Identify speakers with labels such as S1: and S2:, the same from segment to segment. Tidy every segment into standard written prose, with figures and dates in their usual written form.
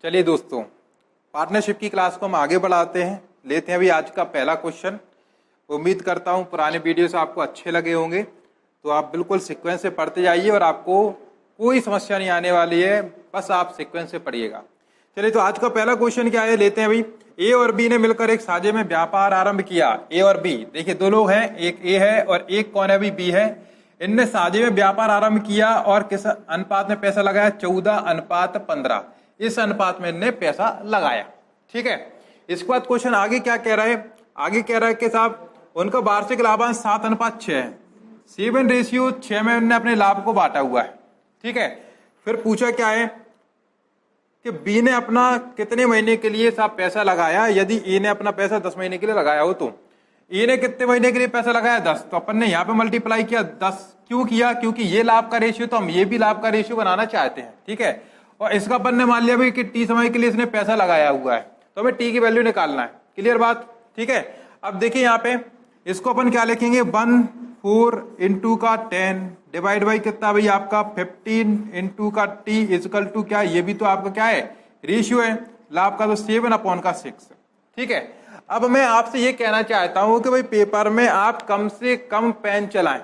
S1: चलिए दोस्तों, पार्टनरशिप की क्लास को हम आगे बढ़ाते हैं। लेते हैं अभी आज का पहला क्वेश्चन। उम्मीद करता हूं पुराने वीडियोस आपको अच्छे लगे होंगे, तो आप बिल्कुल सीक्वेंस से पढ़ते जाइए और आपको कोई समस्या नहीं आने वाली है, बस आप सीक्वेंस से पढ़िएगा। चलिए, तो आज का पहला क्वेश्चन क्या है, लेते हैं अभी। ए और बी ने मिलकर एक साझे में व्यापार आरंभ किया। ए और बी, देखिए दो लोग हैं, एक ए है और एक कौन है अभी, बी है। इनने साझे में व्यापार आरंभ किया और किस अनुपात में पैसा लगाया, 14:15। इस अनुपात में इनने पैसा लगाया। ठीक है, इसके बाद क्वेश्चन आगे क्या कह रहा है, आगे कह रहा है कि साहब उनका वार्षिक लाभांश 7:6 है। 7:6 में उन्होंने अपने लाभ को बांटा हुआ है। ठीक है, फिर पूछा क्या है कि बी ने अपना कितने महीने के लिए साहब पैसा लगाया। यदि ए ने अपना पैसा 10 महीने के लिए लगाया हो तो ए ने कितने महीने के लिए पैसा लगाया, 10। तो अपन ने यहाँ पे मल्टीप्लाई किया 10। क्यों किया, क्योंकि ये लाभ का रेशियो, तो हम ये भी लाभ का रेशियो बनाना चाहते हैं। ठीक है, और इसका अपन ने मान लिया भी कि टी समय के लिए इसने पैसा लगाया हुआ है, तो हमें टी की वैल्यू निकालना है। क्लियर बात। ठीक है, अब देखिए यहाँ पे इसको अपन क्या लिखेंगे, 1/4 इंटू का 10 डिवाइड बाई कितना भाई आपका 15 इंटू का टी इजकल टू क्या, ये भी तो आपका क्या है, रेशियो है लाभ का, तो 7/6। ठीक है, अब मैं आपसे ये कहना चाहता हूं कि भाई पेपर में आप कम से कम पेन चलाएं।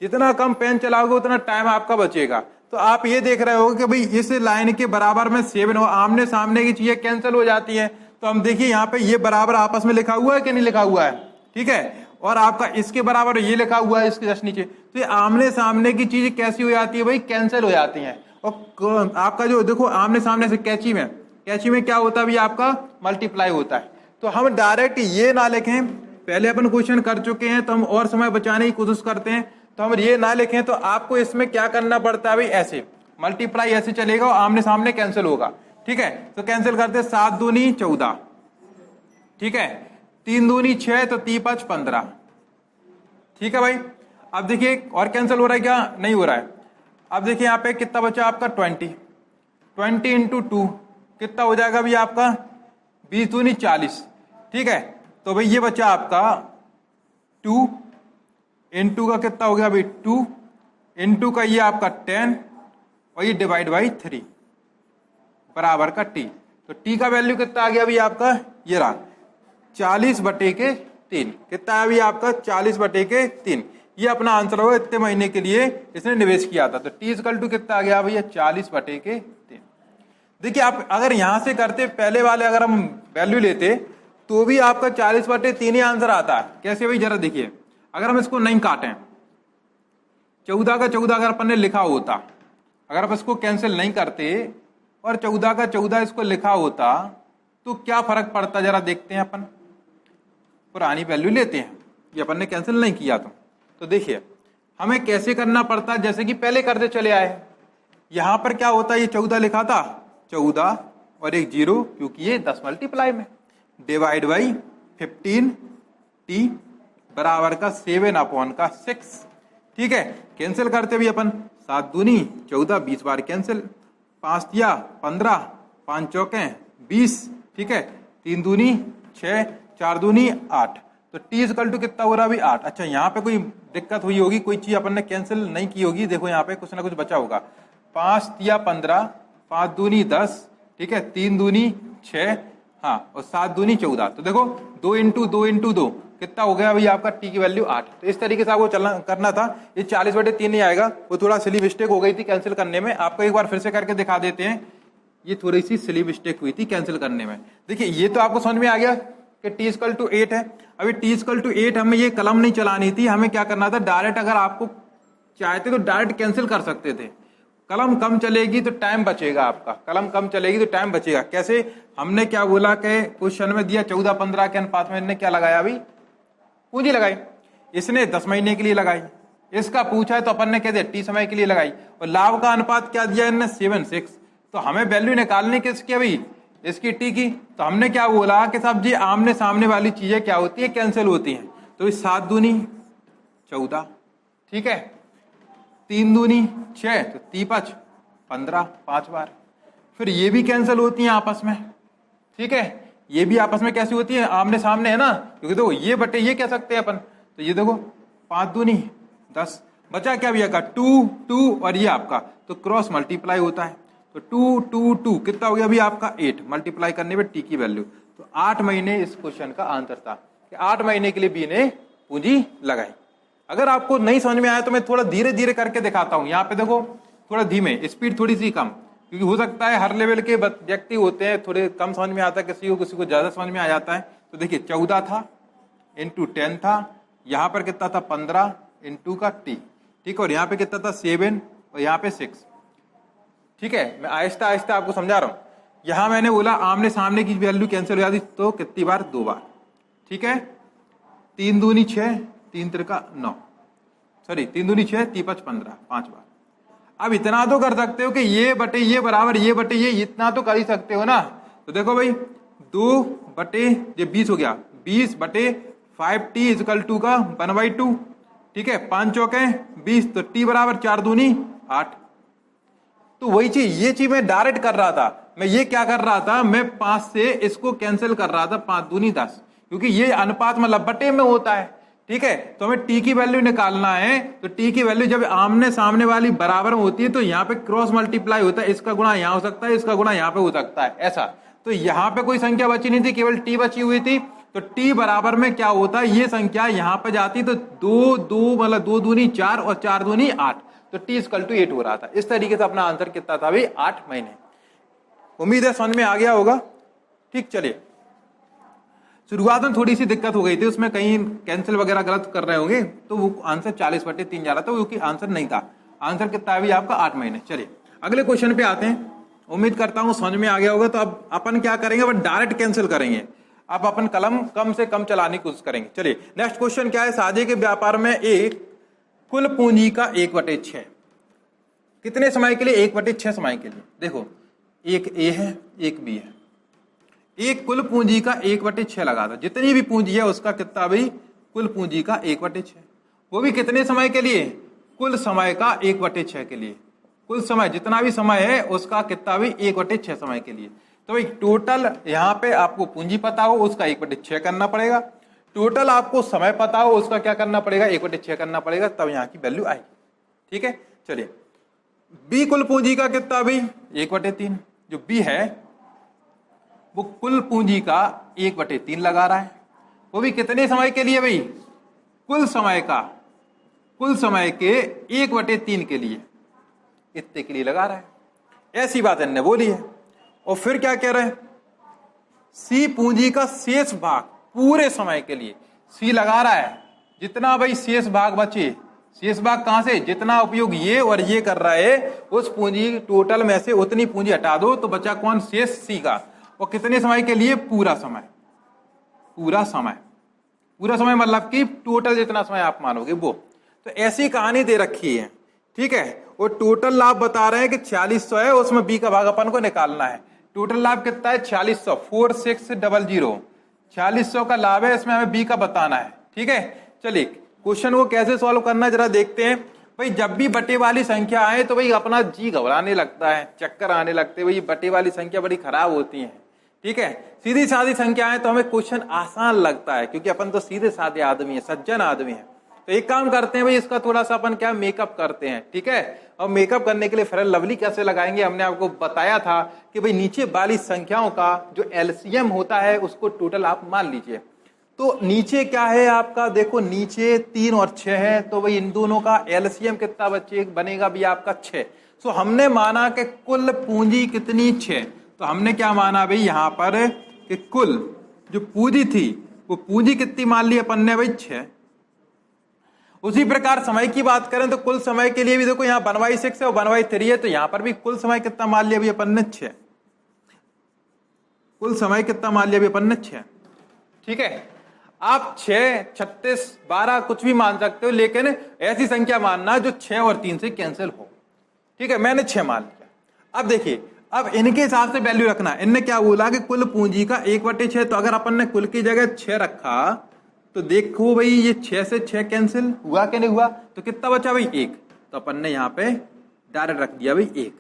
S1: जितना कम पेन चलाओगे उतना टाइम आपका बचेगा। तो आप ये देख रहे हो कि भाई इस लाइन के बराबर में 7 हो, आमने सामने की चीजें कैंसिल हो जाती हैं। तो हम देखिए यहाँ पे ये बराबर आपस में लिखा हुआ है कि नहीं लिखा हुआ है। ठीक है, और आपका इसके बराबर ये लिखा हुआ है इसके जस्ट नीचे। तो ये आमने सामने की चीज कैसी हो जाती है भाई, कैंसिल हो जाती है। और आपका जो देखो आमने सामने से कैंची में क्या होता है भाई, आपका मल्टीप्लाई होता है। तो हम डायरेक्ट ये ना लिखें, पहले अपन क्वेश्चन कर चुके हैं तो हम और समय बचाने की कोशिश करते हैं, तो हम ये ना लिखें। तो आपको इसमें क्या करना पड़ता है भाई, ऐसे मल्टीप्लाई ऐसे चलेगा और आमने सामने कैंसिल होगा। ठीक है, तो कैंसिल करते 7 दूनी 14। ठीक है, 3 दूनी 6, तो 3×5 15। ठीक है भाई, अब देखिए और कैंसिल हो रहा है क्या, नहीं हो रहा है। अब देखिए यहाँ पे कितना बचा आपका 20 इंटू 2 कितना हो जाएगा भाई आपका 20 दूनी 40। ठीक है, तो भाई ये बचा आपका 2 इंटू का कितना हो गया भाई 2 इंटू का ये आपका 10 और ये डिवाइड बाई 3 बराबर का टी। तो टी का वैल्यू कितना आ गया अभी आपका, ये रहा 40/3। कितना है अभी आपका 40/3। ये अपना आंसर होगा, इतने महीने के लिए इसने निवेश किया था। तो टी इक्वल टू कितना आ गया भैया 40/3। देखिए आप अगर यहां से करते पहले वाले, अगर हम वैल्यू लेते तो भी आपका 40/3 ही आंसर आता है। कैसे भाई, जरा देखिए, अगर हम इसको नहीं काटें, 14 का 14 अगर अपन ने लिखा होता, अगर आप इसको कैंसिल नहीं करते और 14 का 14 इसको लिखा होता तो क्या फर्क पड़ता, जरा देखते हैं। अपन पुरानी वैल्यू लेते हैं, ये अपन ने कैंसिल नहीं किया तो देखिए हमें कैसे करना पड़ता, जैसे कि पहले करते चले आए। यहां पर क्या होता, ये 14 लिखा था, 14 और एक 0 क्योंकि ये 10 मल्टीप्लाई में, डिवाइड बाई 15 टी बराबर का 7/6। ठीक है, कैंसिल करते भी अपन 7 दूनी 14, 20 बार कैंसिल, 5 दिया 15, 5 चौके 20। ठीक है, 3 दूनी 6, 4 दूनी 8। तो टी इक्वल टू कितना हो रहा अभी 8। अच्छा, यहाँ पे कोई दिक्कत हुई होगी, कोई चीज अपन ने कैंसिल नहीं की होगी। देखो यहाँ पे कुछ ना कुछ बचा होगा। 5 दिया 15, 5 दूनी 10। ठीक है, 3 दूनी 6, हाँ, और 7 दूनी 14। तो देखो 2 इंटू 2 इंटू 2 कितना हो गया भाई आपका टी की वैल्यू 8। तो इस तरीके से आपको चलना करना था। ये 40/3 नहीं आएगा, वो थोड़ा सिली मिस्टेक हो गई थी कैंसिल करने में। आपको एक बार फिर से करके दिखा देते हैं, ये थोड़ी सी सिली मिस्टेक हुई थी कैंसिल करने में। देखिए ये तो आपको समझ में आ गया कि टी इक्वल टू 8 है। अभी टी इक्वल टू 8 हमें ये कलम नहीं चलानी थी, हमें क्या करना था, डायरेक्ट अगर आपको चाहते तो डायरेक्ट कैंसिल कर सकते थे। कलम कम चलेगी तो टाइम बचेगा आपका, कलम कम चलेगी तो टाइम बचेगा। कैसे, हमने क्या बोला कि क्वेश्चन में दिया 14/15 के अनुपात में इनने क्या लगाया अभी, पूंजी लगाई। इसने 10 महीने के लिए लगाई, इसका पूछा है तो अपन ने कह दिया टी समय के लिए लगाई। और लाभ का अनुपात क्या दिया इनने 7/6। तो हमें वैल्यू निकालनी किसकी अभी, इसकी टी की। तो हमने क्या बोला कि साहब जी आमने सामने वाली चीजें क्या होती है, कैंसिल होती हैं। तो 7 दूनी 14। ठीक है, 3 दूनी 6, तो 3×5 15, 5 बार। फिर ये भी कैंसिल होती हैं आपस में। ठीक है, ये भी आपस में कैसी होती है, आमने सामने है ना, क्योंकि देखो ये बटे ये कह सकते हैं अपन। तो ये देखो 5 दूनी 10, बचा क्या भैया का 2 2 और ये आपका, तो क्रॉस मल्टीप्लाई होता है। तो 2 2 2 कितना हो गया अभी आपका 8, मल्टीप्लाई करने पे टी की वैल्यू, तो 8 महीने इस क्वेश्चन का आंसर था कि 8 महीने के लिए बी ने पूंजी लगाई। अगर आपको नहीं समझ में आया तो मैं थोड़ा धीरे धीरे करके दिखाता हूं। यहाँ पे देखो थोड़ा धीमे, स्पीड थोड़ी सी कम, क्योंकि हो सकता है हर लेवल के व्यक्ति होते हैं, थोड़े कम समझ में आता है किसी को ज्यादा समझ में आ जाता है। तो देखिए 14 था इंटू 10 था, यहाँ पर कितना था 15 इंटू का टी, ठीक है, और यहाँ पे कितना था 7 और यहाँ पे 6, ठीक है। मैं आहिस्ता आहिस्ता आपको समझा रहा हूँ। यहाँ मैंने बोला आमने सामने की वैल्यू कैंसिल हो जाती तो कितनी बार, 2 बार, ठीक है। 3 दूनी 6, 3 त्रिका 9, सॉरी 3 दूनी 6, 3 5 15, 5 बार। अब इतना तो कर सकते हो कि ये बटे ये बराबर ये बटे ये, इतना तो कर ही सकते हो ना। तो देखो भाई 2 बटे ये 20 हो गया, 20 बटे 5t इजकल टू का 1/2, ठीक है। 5 चौके 20, तो t बराबर 4 दूनी 8। तो वही चीज, ये चीज मैं डायरेक्ट कर रहा था। मैं ये क्या कर रहा था, मैं 5 से इसको कैंसिल कर रहा था, 5 दूनी 10, क्योंकि ये अनुपात मतलब बटे में होता है, ठीक है। तो हमें टी की वैल्यू निकालना है, तो टी की वैल्यू जब आमने सामने वाली बराबर होती है तो यहाँ पे क्रॉस मल्टीप्लाई होता है, इसका गुणा यहाँ हो सकता है, इसका गुणा यहाँ पे हो सकता है, ऐसा। तो यहाँ पे कोई संख्या बची नहीं थी, केवल टी बची हुई थी। तो टी बराबर में क्या होता है, ये संख्या यहाँ पे जाती तो 2 मतलब 2 दूनी 4 और 4 दूनी 8, तो टी इक्वल टू 8 हो रहा था। इस तरीके से अपना आंसर कितना था भाई, 8 महीने। उम्मीद है समझ में आ गया होगा, ठीक। चलिए, शुरुआत में थोड़ी सी दिक्कत हो गई थी, उसमें कहीं कैंसिल वगैरह गलत कर रहे होंगे, तो वो आंसर 40/3 जा रहा था, क्योंकि आंसर नहीं था। आंसर कितना है आपका, 8 महीने। चलिए अगले क्वेश्चन पे आते हैं। उम्मीद करता हूं समझ में आ गया होगा। तो अब अपन क्या करेंगे, अब डायरेक्ट कैंसिल करेंगे। अब अपन कलम कम से कम चलाने की कोशिश करेंगे। चलिए नेक्स्ट क्वेश्चन क्या है, शादी के व्यापार में एक कुल पूंजी का 1/6 कितने समय के लिए, 1/6 समय के लिए। देखो एक ए है एक बी है, एक कुल पूंजी का 1/6 लगा था, जितनी भी पूंजी है उसका कितना भाई, कुल पूंजी का 1/6, वो भी कितने समय के लिए, कुल समय का 1/6 के लिए। कुल समय जितना भी समय है उसका कितना भी 1/6 समय के लिए। तो भाई टोटल यहाँ पे आपको पूंजी पता हो उसका 1/6 करना पड़ेगा, टोटल आपको समय पता हो उसका क्या करना पड़ेगा, 1/6 करना पड़ेगा, तब यहाँ की वैल्यू आएगी, ठीक है। चलिए बी कुल पूंजी का कितना भाई, 1/3। जो बी है वो कुल पूंजी का 1/3 लगा रहा है, वो भी कितने समय के लिए भाई, कुल समय का, कुल समय के 1/3 के लिए, इतने के लिए लगा रहा है। ऐसी बात इन्होंने बोली है। और फिर क्या कह रहे हैं, सी पूंजी का शेष भाग पूरे समय के लिए, सी लगा रहा है जितना भाई शेष भाग बचे, शेष भाग कहां से, जितना उपयोग ये और ये कर रहा है उस पूंजी टोटल में से उतनी पूंजी हटा दो तो बचा कौन, शेष सी का। और कितने समय के लिए, पूरा समय, पूरा समय, पूरा समय मतलब कि टोटल जितना समय आप मानोगे वो। तो ऐसी कहानी दे रखी है, ठीक है। और टोटल लाभ बता रहे हैं कि 4600 है, उसमें बी का भाग अपन को निकालना है। टोटल लाभ कितना है, 4600, 4600, 4600 का लाभ है, इसमें हमें बी का बताना है, ठीक है। चलिए क्वेश्चन को कैसे सॉल्व करना जरा देखते हैं। भाई जब भी बटे वाली संख्या आए तो भाई अपना जी घबराने लगता है, चक्कर आने लगते हैं, भाई बटे वाली संख्या बड़ी खराब होती है, ठीक है। सीधी सादी संख्या है तो हमें क्वेश्चन आसान लगता है, क्योंकि अपन तो सीधे साधे आदमी है, सज्जन आदमी है। तो एक काम करते हैं भाई, इसका थोड़ा सा अपन क्या मेकअप करते हैं, ठीक है। और मेकअप करने के लिए फेयर लवली कैसे लगाएंगे, हमने आपको बताया था कि भाई नीचे वाली संख्याओं का जो एलसीएम होता है उसको टोटल आप मान लीजिए। तो नीचे क्या है आपका, देखो नीचे 3 और 6 है, तो भाई इन दोनों का एलसीएम कितना बनेगा भी आपका 6। तो हमने माना कि कुल पूंजी कितनी, 6। तो हमने क्या माना भाई यहाँ पर कि कुल जो पूंजी थी वो पूंजी कितनी मान ली अपन ने भाई, 6। उसी प्रकार समय की बात करें तो कुल समय के लिए भी देखो यहाँ 1/6 है और 1/3 है, तो यहाँ पर भी कुल समय कितना मान लिया भाई अपन ने, 6। कुल समय कितना मान लिया भाई अपन ने, 6, ठीक है। आप 6, 36, 12 कुछ भी मान सकते हो, लेकिन ऐसी संख्या मानना जो 6 और 3 से कैंसिल हो, ठीक है। मैंने 6 मान लिया। अब देखिए, अब इनके हिसाब से वैल्यू रखना। इनने क्या बोला कि कुल पूंजी का 1/6, तो अगर अपन ने कुल की जगह 6 रखा तो देखो भाई ये 6 से 6 कैंसिल हुआ कि नहीं हुआ, तो कितना बचा भाई, 1। तो अपन ने यहाँ पे डायरेक्ट रख दिया भाई 1,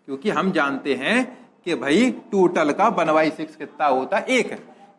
S1: क्योंकि हम जानते हैं कि भाई टोटल का 1/6 कितना होता है, 1।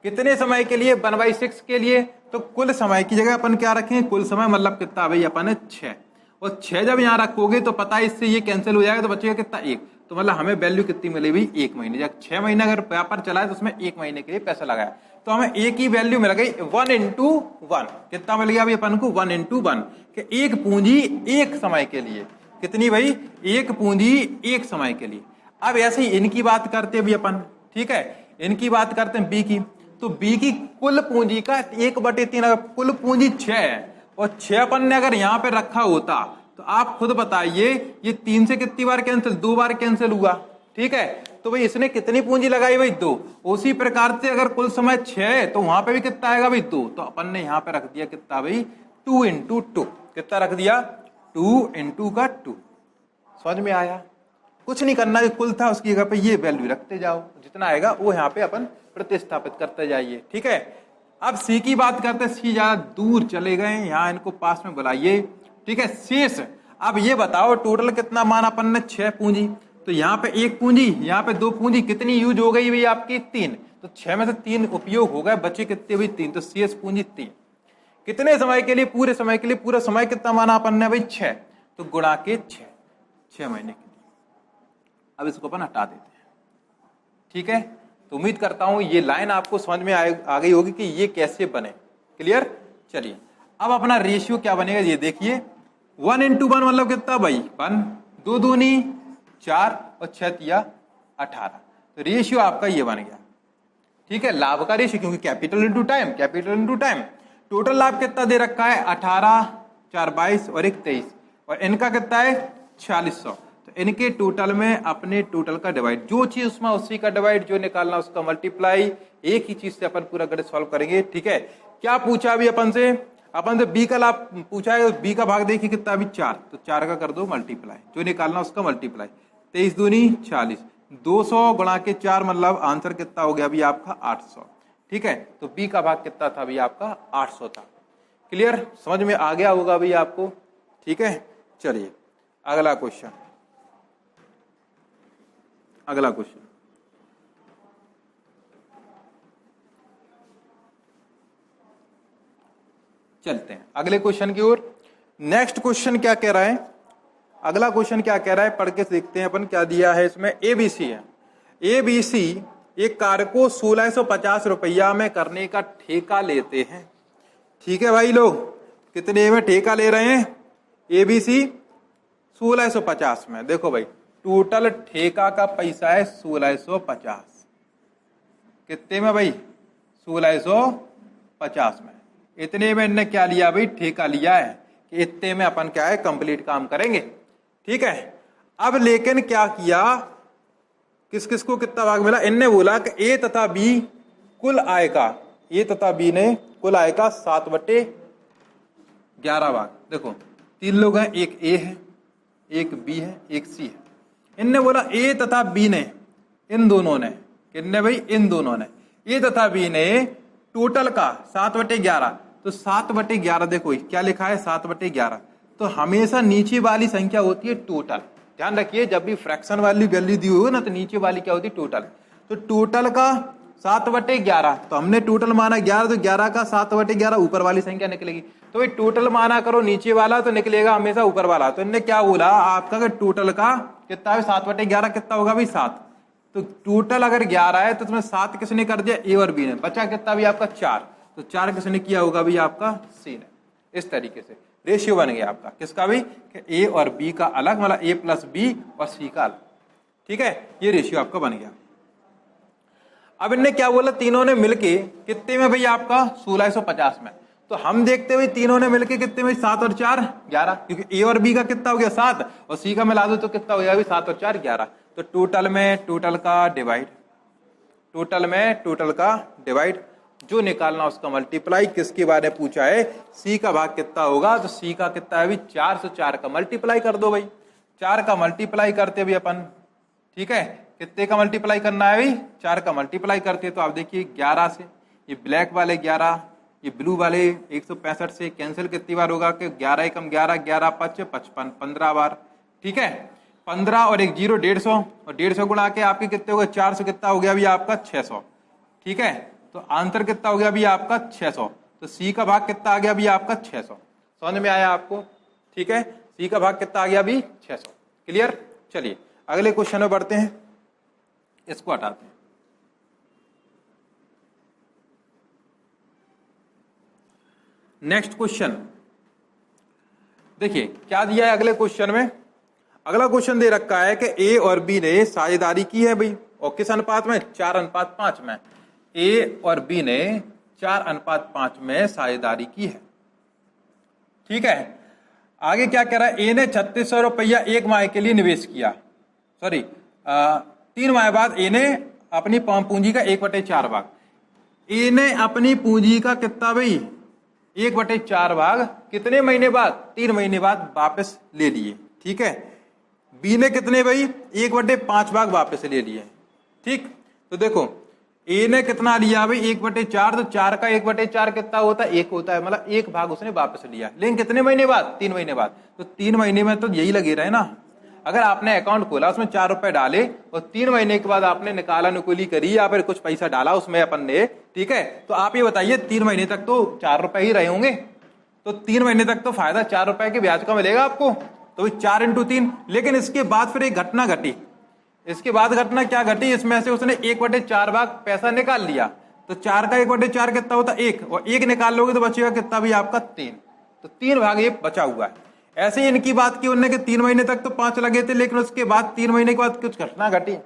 S1: कितने समय के लिए, 1/6 के लिए। तो कुल समय की जगह अपन क्या रखें, कुल समय मतलब कितना भाई अपन 6। और 6 जब यहाँ रखोगे तो पता है इससे ये कैंसिल हो जाएगा, तो बचेगा कितना, 1। तो मतलब हमें वैल्यू कितनी मिली भाई 1 महीने। जब 6 महीने अगर व्यापार चला है तो उसमें 1 महीने के लिए पैसा लगाया, तो हमें एक ही वैल्यू मिल गई 1 into 1। कितना मिल गया अभी अपन को 1 into 1 कि एक पूंजी एक समय के लिए। कितनी भाई? एक पूंजी एक समय के लिए। अब ऐसे ही इनकी बात करते हैं भी अपन, ठीक है, इनकी बात करते हैं बी की। तो बी की कुल पूंजी का 1/3, अगर कुल पूंजी 6 है और 6 अपन ने अगर यहां पे रखा होता तो आप खुद बताइए ये 3 से कितनी बार कैंसिल? 2 बार कैंसिल हुआ, ठीक है। तो भाई इसने कितनी पूंजी लगाई भाई? 2। उसी प्रकार से अगर कुल समय 6 है तो वहां पे भी कितना आएगा भाई? 2। तो अपन ने यहां पे रख दिया कितना भाई? 2 into 2। कितना रख दिया? 2 into 2। समझ में आया? कुछ नहीं करना, जो कुल था उसकी जगह पे ये वैल्यू रखते जाओ, जितना आएगा वो यहाँ पे अपन प्रतिस्थापित करते जाइए, ठीक है। अब सी की बात करते हैं। सी ज्यादा दूर चले गए, यहाँ इनको पास में बुलाइए, ठीक है। शेष अब ये बताओ टोटल कितना माना अपन ने? 6 पूंजी। तो यहाँ पे 1 पूंजी, यहाँ पे 2 पूंजी, कितनी यूज हो गई भाई आपकी? 3। तो 6 में से 3 उपयोग हो गए, बचे कितने भाई? 3। तो शेष पूंजी 3। कितने समय के लिए? पूरे समय के लिए। पूरा समय कितना माना अपन ने भाई? 6। तो गुणा के 6 महीने के लिए। अब इसको अपन हटा देते हैं, ठीक है। तो उम्मीद करता हूं ये लाइन आपको समझ में आ गई होगी कि ये कैसे बने। क्लियर? चलिए अब अपना रेशियो क्या बनेगा ये देखिए। 1 into 1 मतलब कितना भाई? 1। 2 दूनी 4 और 6 तिया 18। तो रेशियो आपका ये बन गया, ठीक है। लाभ का रेशियो, क्योंकि capital into time, capital into time. Total लाभ कितना दे रखा है? 18, 4 22 और 1 23, और इनका कितना है? 4600। तो इनके टोटल में अपने टोटल का डिवाइड, जो चीज उसमें उसी का डिवाइड, जो निकालना उसका मल्टीप्लाई। एक ही चीज से अपन पूरा गणित सॉल्व करेंगे, ठीक है। क्या पूछा अभी अपन से? अपन से बी का लाभ पूछा है, बी का भाग देखिए कितना अभी? 4। तो 4 का कर दो मल्टीप्लाई, जो निकालना उसका मल्टीप्लाई। 23 दूनी 40, 200 गुणा के 4 मतलब आंसर कितना हो गया अभी आपका? 800, ठीक है। तो बी का भाग कितना था अभी आपका? 800 था। क्लियर? समझ में आ गया होगा अभी आपको, ठीक है। चलिए अगला क्वेश्चन, अगला क्वेश्चन चलते हैं अगले क्वेश्चन की ओर। नेक्स्ट क्वेश्चन क्या कह रहा है? अगला क्वेश्चन क्या कह रहा है पढ़ के देखते हैं अपन। क्या दिया है इसमें? एबीसी है। एबीसी एक कार्य को 1650 रुपया में करने का ठेका लेते हैं, ठीक है भाई। लोग कितने में ठेका ले रहे हैं? एबीसी 1650 में। देखो भाई टोटल ठेका का पैसा है 1650। कितने में भाई? 1650 में। इतने में इनने क्या लिया भाई? ठेका लिया है कि इतने में अपन क्या है? कंप्लीट काम करेंगे, ठीक है। अब लेकिन क्या किया? किस किस को कितना भाग मिला? इनने बोला कि ए तथा बी कुल आय का, ए तथा बी ने कुल आय का 7/11 भाग। देखो 3 लोग हैं, एक ए है, एक बी है, एक सी है। इनने बोला ए तथा बी ने, इन दोनों ने, कितने भाई? इन दोनों ने, ए तथा बी ने टोटल का 7/11। तो 7/11 देखो क्या लिखा है? 7/11। तो हमेशा नीचे वाली संख्या होती है टोटल। ध्यान रखिए जब भी फ्रैक्शन वाली वैल्यू दी हो ना तो नीचे वाली क्या होती है? टोटल। तो टोटल का 7/11, तो हमने टोटल माना 11, तो 11 का 7/11 ऊपर वाली संख्या निकलेगी। तो भाई टोटल माना करो नीचे वाला तो निकलेगा हमेशा ऊपर वाला। तो इनने क्या बोला आपका? टोटल का कितना है? 7/11 कितना होगा भाई? 7। तो टोटल अगर 11 है तो तुम्हें 7 किसने कर दिया? ए और बी ने। बचा कितना भी आपका? 4। तो 4 किसने किया होगा भी? आपका सी ने। इस तरीके से रेशियो बन गया आपका किसका भी? ए और बी का अलग, मतलब ए प्लस बी और सी का अलग, ठीक है। ये रेशियो आपका बन गया। अब इनने क्या बोला? तीनों ने मिलके कितने में भाई आपका? 1650 में। तो हम देखते हुए तीनों ने मिलके कितने में? 7 और 4 11, क्योंकि ए और बी का कितना हो गया? 7, और सी का मिला दो तो कितना हो गया? 7 और 4 11। तो टोटल में टोटल का डिवाइड, टोटल में टोटल का डिवाइड, जो निकालना उसका मल्टीप्लाई। किसके बारे में पूछा है? सी का भाग कितना होगा? तो सी का कितना है? 4 से 4 का मल्टीप्लाई कर दो भाई। 4 का मल्टीप्लाई करते भी अपन, ठीक है। कितने का मल्टीप्लाई करना है भाई? 4 का मल्टीप्लाई करते। तो आप देखिए 11 से ये ब्लैक वाले 11, ये ब्लू वाले 165 से कैंसिल कितनी बार होगा? कि 11 एकम 11, 11 5 55, 15 बार, ठीक है। 15 और 1 0, 150, और 150 गुणा के आपके कितने हो गए? 400 कितना हो गया अभी आपका? 600, ठीक है। तो आंसर कितना हो गया अभी आपका? 600। तो सी का भाग कितना आ गया अभी आपका? 600। समझ में आया आपको? ठीक है, सी का भाग कितना आ गया अभी? 600। क्लियर? चलिए अगले क्वेश्चन में बढ़ते हैं, इसको हटाते हैं। नेक्स्ट क्वेश्चन देखिए क्या दिया है अगले क्वेश्चन में। अगला क्वेश्चन दे रखा है कि ए और बी ने साझेदारी की है भाई, और किस अनुपात में? 4:5 में। ए और बी ने 4:5 में साझेदारी की है। ठीक है, आगे क्या कह रहा है? ए ने 3600 रुपया 1 माह के लिए निवेश किया, सॉरी 3 माह बाद ए ने अपनी पूंजी का 1/4 भाग, ए ने अपनी पूंजी का कितना भाई 1/4 भाग कितने महीने बाद? 3 महीने बाद वापस ले लिए। ठीक है, बी ने कितने भाई 1/5 भाग वापस ले लिए। ठीक, तो देखो ए ने कितना लिया भाई 1/4, तो 4 का 1/4 कितना होता है? 1 होता है, मतलब 1 भाग उसने वापस लिया, लेकिन कितने महीने बाद? 3 महीने बाद। तो 3 महीने में तो यही लगे रहे ना। अगर आपने अकाउंट खोला, उसमें 4 रुपए डाले और 3 महीने के बाद आपने निकाला नुकुली करी या फिर कुछ पैसा डाला उसमें अपन ने, ठीक है, तो आप ये बताइए 3 महीने तक तो 4 रुपए ही रहे होंगे, तो 3 महीने तक तो फायदा 4 रुपए के ब्याज का मिलेगा आपको। तो 4 × 3। लेकिन इसके बाद फिर एक घटना घटी। इसके बाद घटना क्या घटी? इसमें से उसने 1/4 भाग पैसा निकाल लिया, तो 4 का 1/4 कितना होता? 1, और 1 निकाल लोगे तो बचेगा कितना भी आपका? 3। तो 3 भाग ये बचा हुआ है। ऐसे ही इनकी बात की उनने कि 3 महीने तक तो 5 लगे थे, लेकिन उसके बाद 3 महीने के बाद कुछ घटना घटी।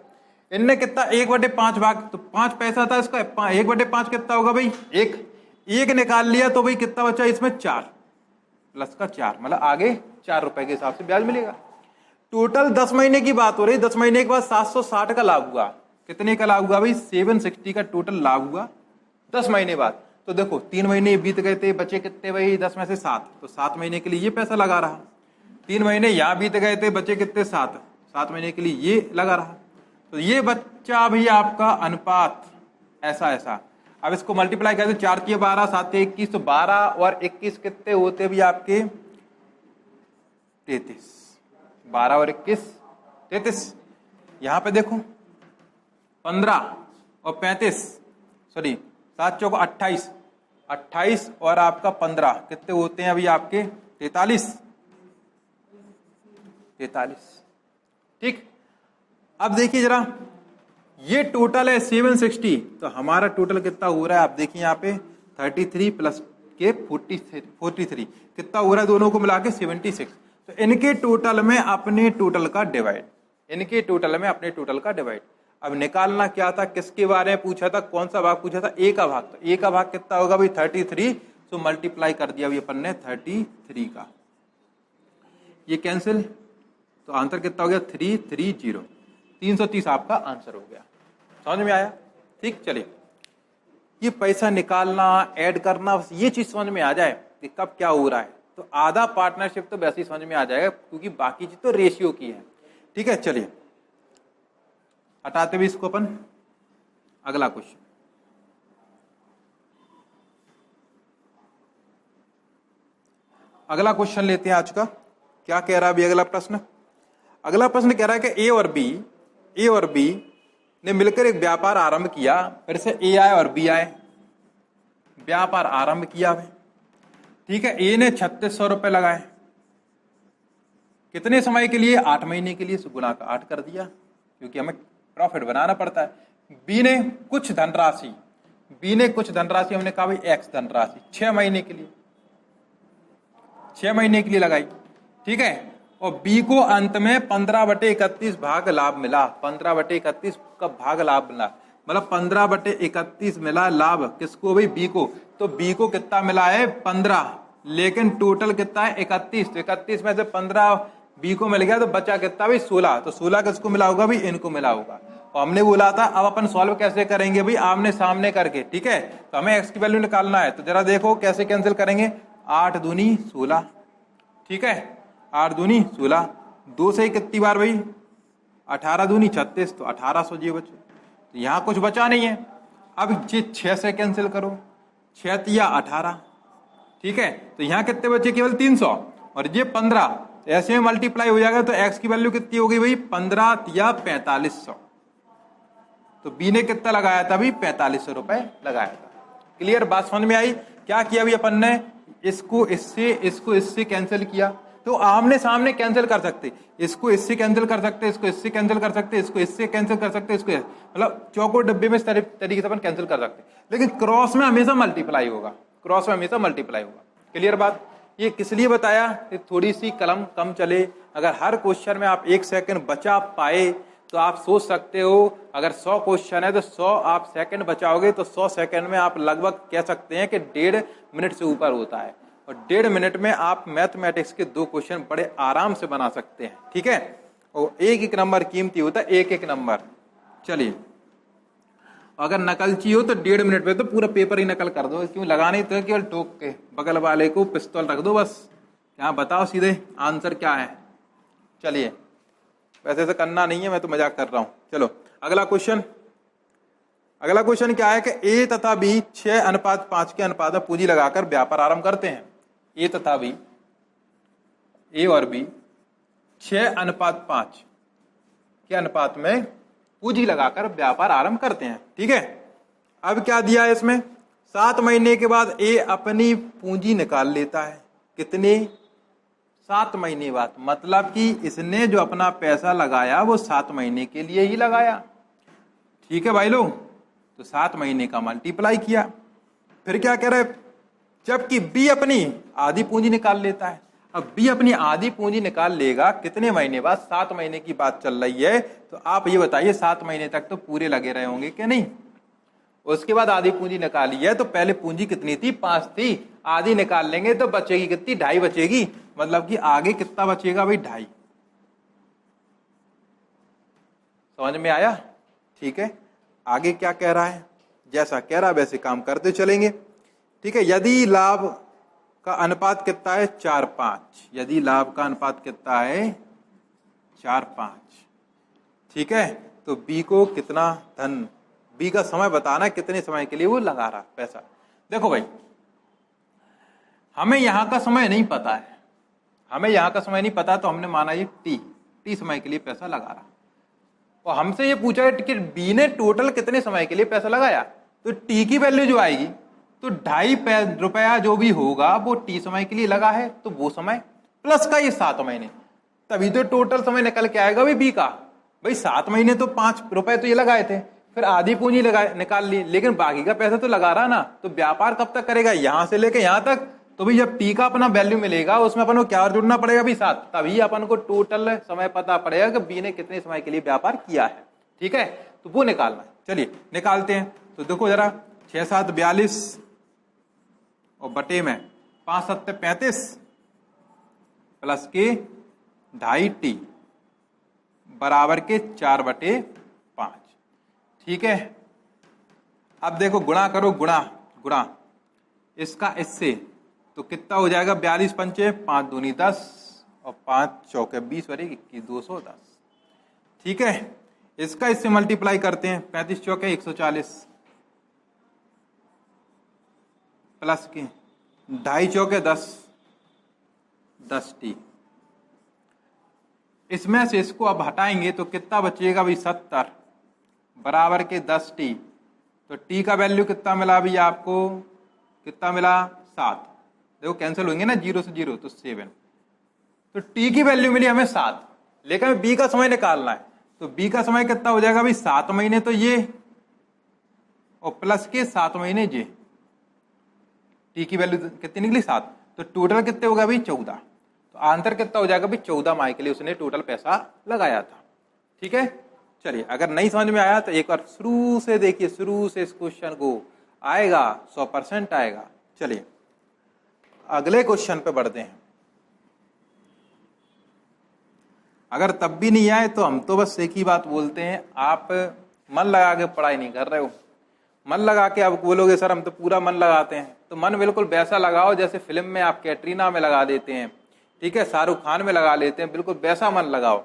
S1: इनने कितना 1/5 भाग, तो 5 पैसा था इसका, 1/5 कितना होगा भाई? 1 निकाल लिया, तो भाई कितना बचा इसमें? 4 प्लस का 4, मतलब आगे 4 रुपए के हिसाब से ब्याज मिलेगा। टोटल 10 महीने की बात हो रही। 10 महीने के बाद 760 का लाभ हुआ। कितने का लाभ हुआ भाई? 760 का टोटल लाभ हुआ 10 महीने बाद। तो देखो 3 महीने बीत गए थे, बचे कितने भाई? 10 में से 7, तो 7 महीने के लिए ये पैसा लगा रहा। 3 महीने यहाँ बीत गए थे, बचे कितने? 7 महीने के लिए ये लगा रहा। तो ये बच्चा भी आपका अनुपात ऐसा। अब इसको मल्टीप्लाई करते, 4 × 12, 7 × 21, तो 12 और 21 कितने होते भी आपके? 33। 12 और 21 33। यहां पे देखो 15 और 35, सॉरी 7 चौक 28, 28 और आपका 15 कितने होते हैं अभी आपके? 43। ठीक, अब देखिए जरा, ये टोटल है 760, तो हमारा टोटल कितना हो रहा है? आप देखिए यहाँ पे 33 प्लस के 43 कितना हो रहा है? दोनों को मिला के 76। तो इनके टोटल में अपने टोटल का डिवाइड, अब निकालना क्या था? किसके बारे में पूछा था? कौन सा भाग पूछा था? ए का भाग। तो ए का भाग कितना होगा भाई? 33। तो मल्टीप्लाई कर दिया अभी अपन ने 33 का, ये कैंसिल, तो आंसर कितना हो गया? 330। 330 आपका आंसर हो गया। समझ में आया? ठीक, चलिए, ये पैसा निकालना, ऐड करना, बस ये चीज समझ में आ जाए कि कब क्या हो रहा है, तो आधा पार्टनरशिप तो वैसे ही समझ में आ जाएगा, क्योंकि बाकी चीज तो रेशियो की है। ठीक है, चलिए हटाते भी इसको अपन। अगला क्वेश्चन, लेते हैं आज का। क्या कह रहा है अभी अगला प्रश्न? अगला प्रश्न कह रहा है कि ए और बी ने मिलकर एक व्यापार आरंभ किया। फिर से ए आए और बी आए, व्यापार आरंभ किया है। ठीक है, ए ने 3600 रुपए लगाए। कितने समय के लिए? 8 महीने के लिए। गुना का 8 कर दिया, क्योंकि हमें प्रॉफिट बनाना पड़ता है। बी ने कुछ धनराशि, हमने कहा भाई एक्स धनराशि 6 महीने के लिए लगाई। ठीक है, और बी को अंत में 15/31 भाग लाभ मिला। 15/31 का भाग लाभ मिला, मतलब 15/31 मिला लाभ किसको भाई? बी को। तो बी को कितना मिला है? 15, लेकिन टोटल कितना है? 31। तो 31 में से 15 बी को मिल गया, तो बचा कितना भाई? 16। तो 16 किसको मिला होगा भाई? इनको मिला होगा। और हमने बोला था अब अपन सॉल्व कैसे करेंगे भाई? आमने सामने करके। ठीक है, तो हमें एक्स की वैल्यू निकालना है, तो जरा देखो कैसे कैंसिल करेंगे। 8 दूनी 16, ठीक है, 8 दूनी 16, 2 से कितनी बार भाई? 18 दूनी 36, तो 1800 जी बचे। तो यहाँ कुछ बचा नहीं है। अब ये 6 से कैंसिल करो, 6 तिया 18, ठीक है, तो यहाँ कितने बचे? केवल 300, और ये 15, ऐसे में मल्टीप्लाई हो जाएगा। तो एक्स की वैल्यू कितनी हो गई भाई? 15 तिया 4500। तो बी ने कितना लगाया था भाई? 4500 रुपए लगाया था। क्लियर, बात समझ में आई? क्या किया भाई अपन ने? इसको इससे कैंसिल किया, तो आमने सामने कैंसिल कर सकते, इसको इससे कैंसिल कर सकते, इसको इससे कैंसिल कर सकते, इसको इससे कैंसिल कर सकते, इसको मतलब चौकोर डब्बे में इस तरीके से अपन कैंसिल कर सकते, लेकिन क्रॉस में हमेशा मल्टीप्लाई होगा, क्रॉस में हमेशा मल्टीप्लाई होगा। क्लियर बात? ये किस लिए बताया कि थोड़ी सी कलम कम चले। अगर हर क्वेश्चन में आप 1 सेकंड बचा पाए तो आप सोच सकते हो अगर 100 क्वेश्चन है तो 100 आप सेकंड बचाओगे तो 100 सेकंड में आप लगभग कह सकते हैं कि 1.5 मिनट से ऊपर होता है, और 1.5 मिनट में आप मैथमेटिक्स के 2 क्वेश्चन बड़े आराम से बना सकते हैं। ठीक है, और एक नंबर कीमती होता है, एक नंबर। चलिए, अगर नकलची हो तो 1.5 मिनट में तो पूरा पेपर ही नकल कर दो, क्यों लगाने तो केवल ठोक के बगल वाले को पिस्तौल रख दो बस, यहाँ बताओ सीधे आंसर क्या है। चलिए, वैसे से करना नहीं है, मैं तो मजाक कर रहा हूं। चलो अगला क्वेश्चन, अगला क्वेश्चन क्या है कि ए तथा बी 6:5 के अनुपात में पूंजी लगाकर व्यापार आरंभ करते हैं। ए तथा बी, ए और बी 6:5 के अनुपात में पूंजी लगाकर व्यापार आरंभ करते हैं। ठीक है, अब क्या दिया है इसमें, 7 महीने के बाद ए अपनी पूंजी निकाल लेता है। कितने? 7 महीने बाद, मतलब कि इसने जो अपना पैसा लगाया वो 7 महीने के लिए ही लगाया। ठीक है भाई लोग, तो 7 महीने का मल्टीप्लाई किया। फिर क्या कह रहे, जबकि बी अपनी आधी पूंजी निकाल लेता है। अब बी अपनी आधी पूंजी निकाल लेगा कितने महीने बाद? 7 महीने की बात चल रही है, तो आप ये बताइए 7 महीने तक तो पूरे लगे रहे होंगे कि नहीं। उसके बाद आधी पूंजी निकाली है, तो पहले पूंजी कितनी थी? 5 थी, आधी निकाल लेंगे तो बचेगी कितनी? 2.5 बचेगी, मतलब कि आगे कितना बचेगा भाई? 2.5। समझ में आया? ठीक है, आगे क्या कह रहा है, जैसा कह रहा है वैसे काम करते चलेंगे। ठीक है, यदि लाभ का अनुपात कितना है? 4:5। यदि लाभ का अनुपात कितना है? 4:5। ठीक है, तो बी को कितना धन, बी का समय बताना, कितने समय के लिए वो लगा रहा पैसा। देखो भाई, हमें यहां का समय नहीं पता है, हमें यहां का समय नहीं पता, तो हमने माना ये टी समय के लिए पैसा लगा रहा, और हमसे ये पूछा है कि बी ने टोटल कितने समय के लिए पैसा लगाया, तो टी की वैल्यू जो आएगी तो 2.5 रुपया जो भी होगा वो टी समय के लिए लगा है, तो वो समय प्लस का ये 7 महीने, तभी तो टोटल समय निकल के आएगा भाई बी का। भाई 7 महीने तो 5 रुपए तो ये लगाए थे, फिर आधी पूंजी निकाल ली, लेकिन बाकी का पैसा तो लगा रहा ना, तो व्यापार कब तक करेगा? यहां से लेके यहां तक। तो भाई जब टी का अपना वैल्यू मिलेगा उसमें अपन को क्या जुड़ना पड़ेगा भाई? 7, तभी अपन को टोटल समय पता पड़ेगा कि बी ने कितने समय के लिए व्यापार किया है। ठीक है, तो वो निकालना है। चलिए निकालते हैं। तो देखो जरा, 6 7 42 और बटे में 5 7 35 प्लस के 2.5 टी बराबर के 4/5। ठीक है, अब देखो गुणा करो, गुणा इसका इससे, तो कितना हो जाएगा? 42 पंचे 5 दूनी 10 और 5 चौके 20 और 21 210। ठीक है, इसका इससे मल्टीप्लाई करते हैं, 35 चौके 140 प्लस के 2.5 चौके 10 टी। इसमें से इसको अब हटाएंगे तो कितना बचेगा भाई? 70 बराबर के 10 टी। तो टी का वैल्यू कितना मिला अभी आपको? कितना मिला? 7। देखो कैंसिल होंगे ना, 0 से 0 तो 7। तो टी की वैल्यू मिली हमें 7, लेकिन बी का समय निकालना है, तो बी का समय कितना हो जाएगा भाई? 7 महीने तो ये, और प्लस के 7 महीने ये। टी की वैल्यू कितनी निकली? 7। तो टोटल कितने होगा भाई? 14। तो आंसर कितना हो जाएगा भाई? 14 माह के लिए उसने टोटल पैसा लगाया था। ठीक है, चलिए अगर नहीं समझ में आया तो एक बार शुरू से देखिए, शुरू से इस क्वेश्चन को आएगा, 100% आएगा। चलिए अगले क्वेश्चन पे बढ़ते हैं। अगर तब भी नहीं आए तो हम तो बस एक ही बात बोलते हैं, आप मन लगा के पढ़ाई नहीं कर रहे हो। मन लगा के आप बोलोगे सर हम तो पूरा मन लगाते हैं, तो मन बिल्कुल वैसा लगाओ जैसे फिल्म में आप कैटरीना में लगा देते हैं, ठीक है, शाहरुख खान में लगा लेते हैं, बिल्कुल वैसा मन लगाओ।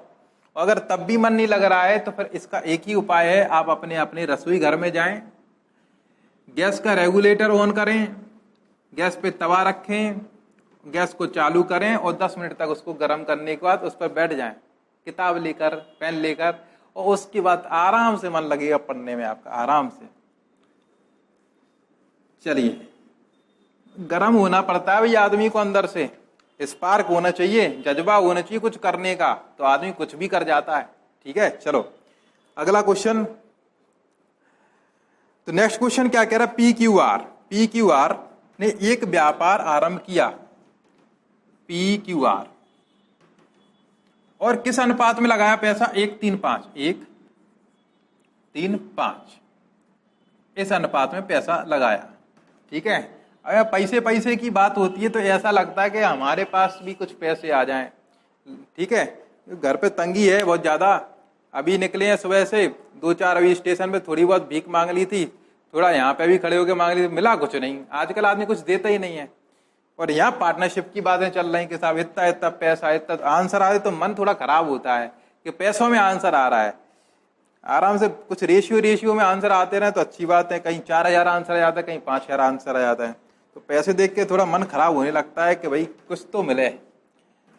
S1: अगर तब भी मन नहीं लग रहा है तो फिर इसका एक ही उपाय है, आप अपने अपने रसोई घर में जाएं, गैस का रेगुलेटर ऑन करें, गैस पे तवा रखें, गैस को चालू करें और 10 मिनट तक उसको गर्म करने के बाद उस पर बैठ जाएं, किताब लेकर, पेन लेकर, और उसके बाद आराम से मन लगेगा पढ़ने में आपका, आराम से। चलिए, गर्म होना पड़ता है भाई आदमी को अंदर से, स्पार्क होना चाहिए, जज्बा होना चाहिए कुछ करने का, तो आदमी कुछ भी कर जाता है। ठीक है, चलो अगला क्वेश्चन। तो नेक्स्ट क्वेश्चन क्या कह रहा है, PQR ने एक व्यापार आरंभ किया, PQR, और किस अनुपात में लगाया पैसा, 1:3:5, 1:3:5 इस अनुपात में पैसा लगाया। ठीक है, अगर पैसे की बात होती है तो ऐसा लगता है कि हमारे पास भी कुछ पैसे आ जाएं। ठीक है, घर पे तंगी है बहुत ज्यादा, अभी निकले हैं सुबह से, 2-4 अभी स्टेशन पे थोड़ी बहुत भीख मांग ली थी, थोड़ा यहाँ पे भी खड़े होकर मांग ली थी, मिला कुछ नहीं। आजकल आदमी कुछ देता ही नहीं है। और यहाँ पार्टनरशिप की बातें चल रही कि साहब इतना इतना पैसा, इतना आंसर आ रहे तो मन थोड़ा खराब होता है कि पैसों में आंसर आ रहा है। आराम से कुछ रेशियो में आंसर आते रहे तो अच्छी बात है, कहीं 4,000 आंसर आ जाता है, कहीं 5,000 आंसर आ जाता है। तो पैसे देख के थोड़ा मन खराब होने लगता है कि भाई कुछ तो मिले,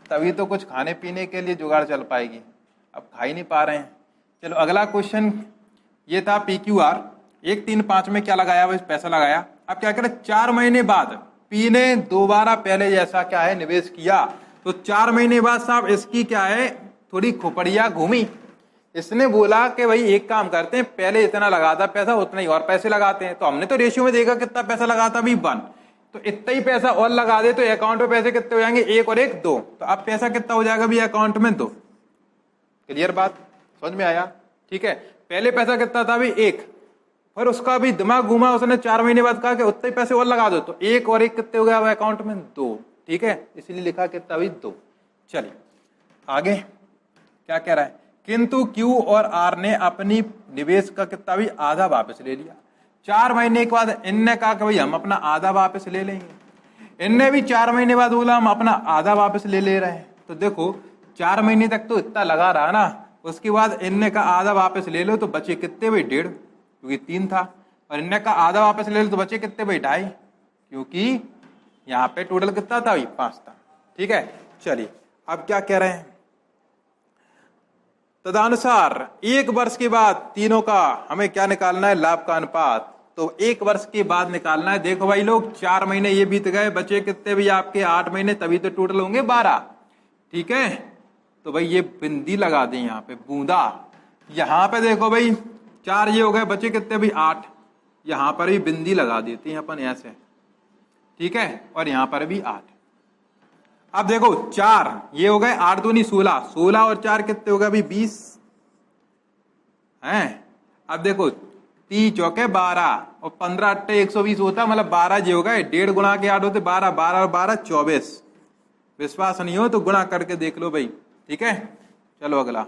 S1: तभी तो कुछ खाने पीने के लिए जुगाड़ चल पाएगी, अब खा ही नहीं पा रहे हैं। चलो अगला क्वेश्चन ये था, PQR 1:3:5 में क्या लगाया, बस पैसा लगाया। अब क्या करें, 4 महीने बाद P ने दोबारा पहले जैसा क्या है निवेश किया, तो 4 महीने बाद साहब इसकी क्या है थोड़ी खोपड़िया घूमी। इसने बोला कि भाई एक काम करते हैं, पहले इतना लगाता पैसा उतना ही और पैसे लगाते हैं। तो हमने तो रेशियो में देखा कितना पैसा लगाता भी 1, तो इतना ही पैसा और लगा दे तो अकाउंट में पैसे कितने हो जाएंगे, 1 और 1 2। तो अब पैसा कितना हो जाएगा भी अकाउंट में 2। क्लियर बात, समझ में आया। ठीक है, पहले पैसा कितना था भी 1, फिर उसका भी दिमाग घूमा, उसने 4 महीने बाद कहा कि उतने ही पैसे और लगा दो, तो 1 और 1 कितने हो गया अकाउंट में 2। ठीक है, इसलिए लिखा कितना भी 2। चलिए आगे क्या कह रहा है, किंतु Q और R ने अपनी निवेश का कितना भी आधा वापस ले लिया। 4 महीने के बाद इनने कहा कि भाई हम अपना आधा वापस ले लेंगे, इनने भी 4 महीने बाद बोला हम अपना आधा वापस ले रहे हैं। तो देखो 4 महीने तक तो इतना लगा रहा ना, उसके बाद इनने का आधा वापस ले लो तो बचे कितने भाई 1.5, क्योंकि 3 था, और इनने का आधा वापस ले लो तो बचे कितने भाई 2.5, क्योंकि यहाँ पे टोटल कितना था भाई 5 था। ठीक है, चलिए अब क्या कह रहे हैं, तदनुसार 1 वर्ष के बाद तीनों का हमें क्या निकालना है, लाभ का अनुपात। तो 1 वर्ष के बाद निकालना है। देखो भाई लोग 4 महीने ये बीत गए, बचे कितने भी आपके 8 महीने, तभी तो टोटल होंगे 12। ठीक है, तो भाई ये बिंदी लगा दें यहाँ पे, बूंदा। यहाँ पे देखो भाई 4 ये हो गए, बचे कितने भी 8, यहाँ पर भी बिंदी लगा देते हैं अपन ऐसे। ठीक है, और यहाँ पर भी 8। अब देखो 4 ये हो गए, 8 दूनी 16, 16 और 4 कितने हो गए अभी 20 हैं। अब देखो 30 चौके 12 और 15 8 120 होता, मतलब 12 ये हो गए, 1.5 गुणा के 8 होते 12, 12 और 12 24। विश्वास नहीं हो तो गुणा करके देख लो भाई। ठीक है, चलो अगला,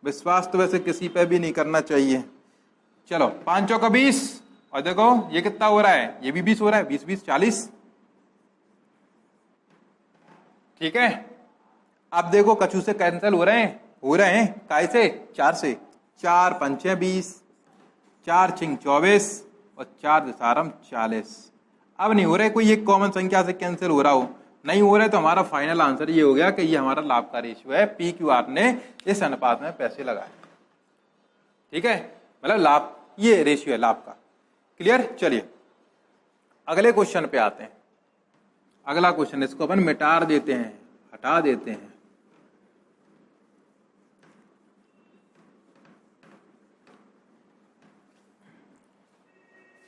S1: विश्वास तो वैसे किसी पे भी नहीं करना चाहिए। चलो 5 चौका 20, और देखो ये कितना हो रहा है, ये भी 20 हो रहा है, 20 20 40। ठीक है, अब देखो कछु से कैंसिल हो रहे हैं काय से, 4 से, 4 पंचे 20, 4 छिंग 24 और 4 दशारम 40। अब नहीं हो रहे कोई एक कॉमन संख्या से कैंसिल हो रहा हो, नहीं हो रहे, तो हमारा फाइनल आंसर ये हो गया कि ये हमारा लाभ का रेशियो है, PQR ने इस अनुपात में पैसे लगाए। ठीक है, मतलब लाभ, ये रेशियो है लाभ का। क्लियर, चलिए अगले क्वेश्चन पे आते हैं। अगला क्वेश्चन, इसको अपन मिटा देते हैं, हटा देते हैं।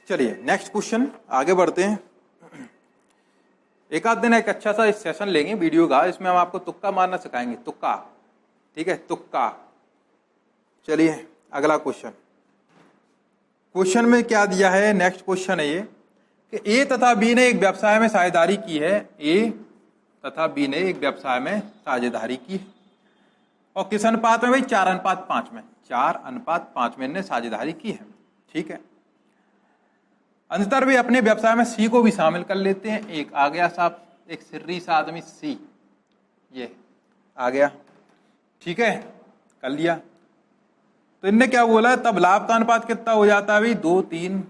S1: चलिए नेक्स्ट क्वेश्चन, आगे बढ़ते हैं। एक आध दिन एक अच्छा सा सेशन लेंगे वीडियो का, इसमें हम आपको तुक्का मारना सिखाएंगे, तुक्का। ठीक है, तुक्का। चलिए अगला क्वेश्चन, क्वेश्चन में क्या दिया है, नेक्स्ट क्वेश्चन है ये कि ए तथा बी ने एक व्यवसाय में साझेदारी की है, ए तथा बी ने एक व्यवसाय में साझेदारी की है, और किस अनुपात में भाई, 4:5 में, 4:5 में इन्हें साझेदारी की है। ठीक है, अंतर वे अपने व्यवसाय में सी को भी शामिल कर लेते हैं। एक आ गया साहब, एक सिर्री सा आदमी सी, ये आ गया। ठीक है, कर लिया। तो इनने क्या बोला, तब लाभ का अनुपात कितना हो जाता है भाई, 2 3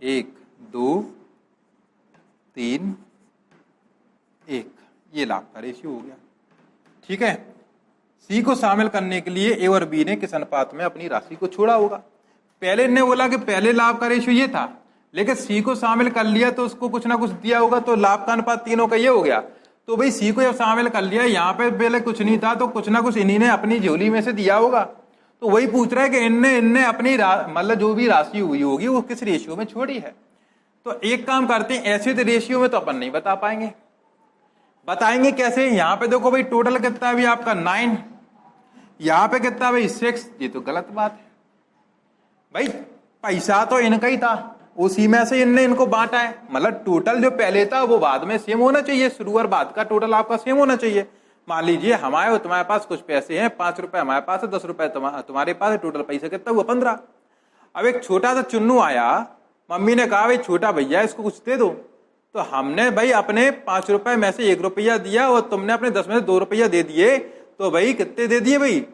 S1: 1, 2 3 1, ये लाभ का रेशियो हो गया। ठीक है, सी को शामिल करने के लिए ए और बी ने किस अनुपात में अपनी राशि को छोड़ा होगा। पहले इन्हें बोला कि पहले लाभ का रेशियो ये था, लेकिन सी को शामिल कर लिया तो उसको कुछ ना कुछ दिया होगा, तो लाभ का अनुपात तीनों का ये हो गया। तो भाई सी को जब शामिल कर लिया, यहाँ पे पहले कुछ नहीं था, तो कुछ ना कुछ इन्हीं ने अपनी झोली में से दिया होगा। तो वही पूछ रहा है कि इनने अपनी मतलब जो भी राशि हुई होगी वो किस रेशियो में छोड़ी है। तो एक काम करते हैं, ऐसे तो रेशियो में तो अपन नहीं बता पाएंगे, बताएंगे कैसे। यहाँ पे देखो भाई टोटल कितना है भाई आपका 9, यहाँ पे कितना भाई 6। ये तो गलत बात है भाई, पैसा तो इनका ही था, उसी में से इनने इनको बांटा है। मतलब टोटल जो पहले था वो बाद में सेम होना चाहिए, शुरू और बाद का टोटल आपका सेम होना चाहिए। मान लीजिए हमारे तुम्हारे पास कुछ पैसे हैं, 5 रुपए हमारे पास है, 10 रुपए तुम्हारे पास है, टोटल पैसा कितना हुआ 15। अब एक छोटा सा चुन्नू आया, मम्मी ने कहा भाई छोटा भैया इसको कुछ दे दो, तो हमने भाई अपने 5 रुपए में से 1 रुपया दिया और तुमने अपने 10 में से 2 रुपया दे दिए, तो भाई कितने दे दिए भाई,